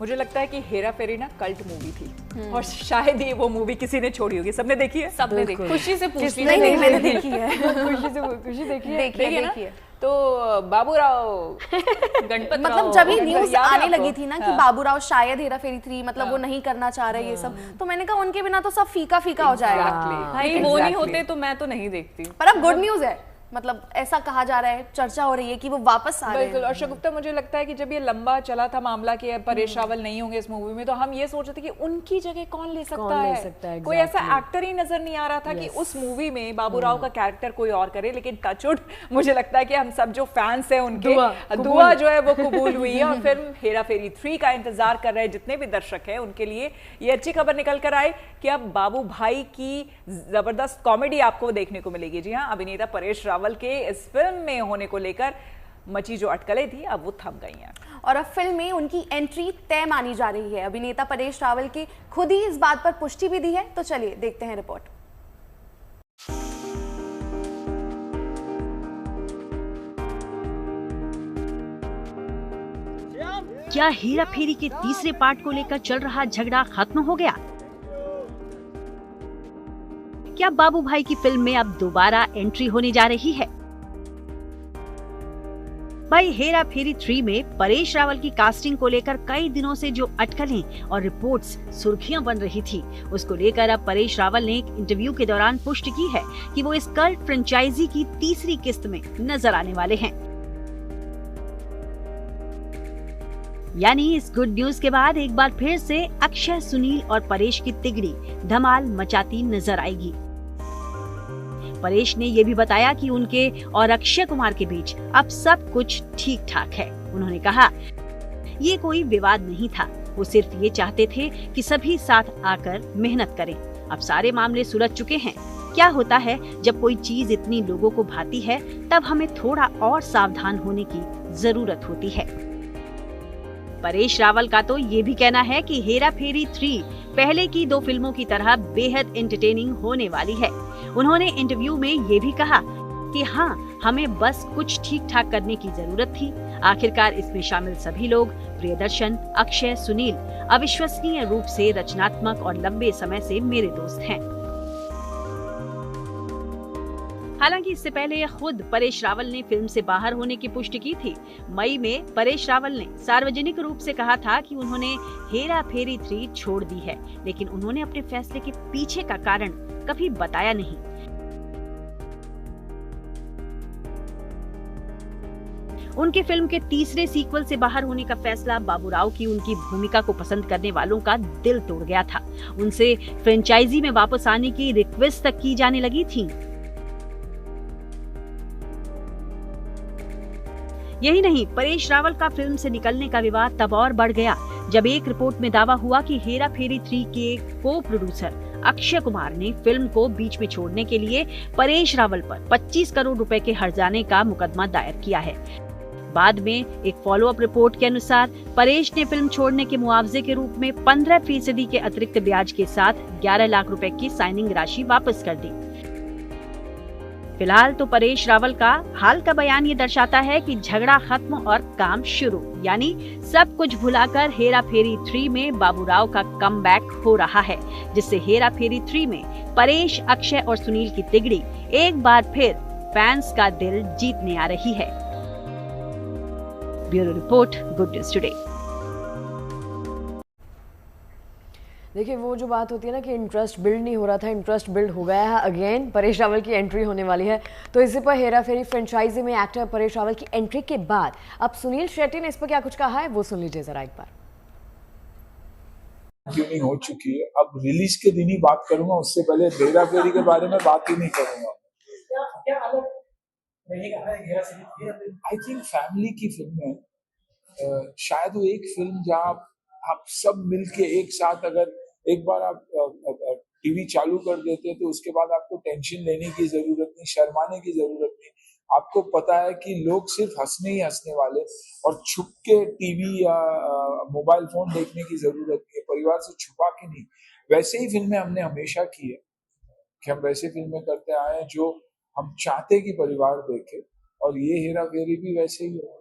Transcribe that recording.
मुझे लगता है कि हेरा फेरी ना कल्ट मूवी थी और शायद ही वो मूवी किसी ने छोड़ी होगी। सबने देखी है? सबने देखी। खुशी से पूछ ली। नहीं मैंने देखी है। खुशी देखी है। तो बाबूराव गणपत मतलब जब ये न्यूज आने लगी थी ना कि बाबूराव शायद हेरा फेरी 3 मतलब वो नहीं करना चाह रहे ये सब, तो मैंने कहा उनके बिना तो सब फीका फीका हो जाएगा। भाई वो नहीं होते तो मैं तो नहीं देखती। पर अब गुड न्यूज है, मतलब ऐसा कहा जा रहा है, चर्चा हो रही है कि वो वापस आ रहे हैं। बिल्कुल। और शगुफ्ता मुझे लगता है कि जब ये लंबा चला था मामला कि परेश रावल नहीं होंगे इस मूवी में, तो हम ये सोच रहे थे कि उनकी जगह कौन ले सकता है। कोई ऐसा एक्टर ही नजर नहीं आ रहा था कि उस मूवी में बाबूराव का कैरेक्टर कोई और करे। लेकिन टचवुड मुझे लगता है कि हम सब जो फैंस हैं उनके दुआ जो है वो कबूल हुई है और फिल्म हेरा फेरी 3 का इंतजार कर रहे हैं जितने भी दर्शक हैं उनके लिए ये अच्छी खबर निकल कर आए कि अब बाबू भाई की जबरदस्त कॉमेडी आपको देखने को मिलेगी। जी हाँ, अभिनेता परेश रावल के इस फिल्म में होने को लेकर मची जो अटकलें थी अब वो थम गई हैं और अब फिल्म में उनकी एंट्री तय मानी जा रही है। अभिनेता परेश रावल की खुद ही इस बात पर पुष्टि भी दी है, तो चलिए देखते हैं रिपोर्ट। क्या हेरा फेरी के तीसरे पार्ट को लेकर चल रहा झगड़ा खत्म हो गया? क्या बाबू भाई की फिल्म में अब दोबारा एंट्री होने जा रही है? भाई हेरा फेरी 3 में परेश रावल की कास्टिंग को लेकर कई दिनों से जो अटकलें और रिपोर्ट्स सुर्खियां बन रही थी, उसको लेकर अब परेश रावल ने एक इंटरव्यू के दौरान पुष्टि की है कि वो इस कल्ट फ्रेंचाइजी की तीसरी किस्त में नजर आने वाले हैं। यानी इस गुड न्यूज के बाद एक बार फिर से अक्षय, सुनील और परेश की तिगड़ी धमाल मचाती नजर आएगी। परेश ने ये भी बताया कि उनके और अक्षय कुमार के बीच अब सब कुछ ठीक ठाक है। उन्होंने कहा, ये कोई विवाद नहीं था, वो सिर्फ ये चाहते थे कि सभी साथ आकर मेहनत करें। अब सारे मामले सुलझ चुके हैं। क्या होता है जब कोई चीज इतनी लोगों को भाती है, तब हमें थोड़ा और सावधान होने की जरूरत होती है। परेश रावल का तो ये भी कहना है कि हेरा फेरी 3 पहले की 2 फिल्मों की तरह बेहद एंटरटेनिंग होने वाली है। उन्होंने इंटरव्यू में ये भी कहा कि हाँ, हमें बस कुछ ठीक ठाक करने की जरूरत थी। आखिरकार इसमें शामिल सभी लोग, प्रियदर्शन, अक्षय, सुनील, अविश्वसनीय रूप से रचनात्मक और लंबे समय से मेरे दोस्त हैं। हालांकि इससे पहले खुद परेश रावल ने फिल्म से बाहर होने की पुष्टि की थी। मई में परेश रावल ने सार्वजनिक रूप से कहा था कि उन्होंने हेरा फेरी 3 छोड़ दी है, लेकिन उन्होंने अपने फैसले के पीछे का कारण कभी बताया नहीं। उनकी फिल्म के तीसरे सीक्वल से बाहर होने का फैसला बाबूराव की उनकी भूमिका को पसंद करने वालों का दिल तोड़ गया था। उनसे फ्रेंचाइजी में वापस आने की रिक्वेस्ट तक की जाने लगी थी। यही नहीं, परेश रावल का फिल्म से निकलने का विवाद तब और बढ़ गया जब एक रिपोर्ट में दावा हुआ कि हेरा फेरी 3 के को प्रोड्यूसर अक्षय कुमार ने फिल्म को बीच में छोड़ने के लिए परेश रावल पर 25 करोड़ रुपए के हर्जाने का मुकदमा दायर किया है। बाद में एक फॉलोअप रिपोर्ट के अनुसार परेश ने फिल्म छोड़ने के मुआवजे के रूप में 15% के अतिरिक्त ब्याज के साथ 11 लाख रुपए की साइनिंग राशि वापस कर दी। फिलहाल तो परेश रावल का हाल का बयान ये दर्शाता है कि झगड़ा खत्म और काम शुरू, यानी सब कुछ भुलाकर हेरा फेरी 3 में बाबूराव का कमबैक हो रहा है, जिससे हेरा फेरी 3 में परेश, अक्षय और सुनील की तिगड़ी एक बार फिर फैंस का दिल जीतने आ रही है। Bureau report, good news today. देखिए, वो जो बात होती है ना कि इंटरेस्ट बिल्ड नहीं हो रहा था, इंटरेस्ट बिल्ड हो गया है। अगेन परेश रावल की एंट्री होने वाली है, तो इसी पर हेरा फेरी फ्रेंचाइजी में एक्टर परेश रावल की एंट्री के बाद अब सुनील शेट्टी ने इस पर क्या कुछ कहा है, वो सुन लीजिए जरा एक बार। क्यों नहीं हो चुकी है, अब रिलीज के दिन ही बात करूंगा, उससे पहले हेरा फेरी के बारे में बात ही नहीं करूंगा। आई थिंक फैमिली की फिल्म है, शायद वो एक फिल्म जहाँ आप सब मिलके एक साथ, अगर एक बार आप टीवी चालू कर देते हैं तो उसके बाद आपको टेंशन लेने की जरूरत नहीं, शर्माने की जरूरत नहीं। आपको पता है कि लोग सिर्फ हंसने ही हंसने वाले, और छुप के टीवी या मोबाइल फोन देखने की जरूरत नहीं है, परिवार से छुपा के नहीं। वैसे ही फिल्में हमने हमेशा की है कि हम वैसे फिल्में करते आए हैं जो हम चाहते कि परिवार देखे, और ये हेरा फेरी भी वैसे ही है।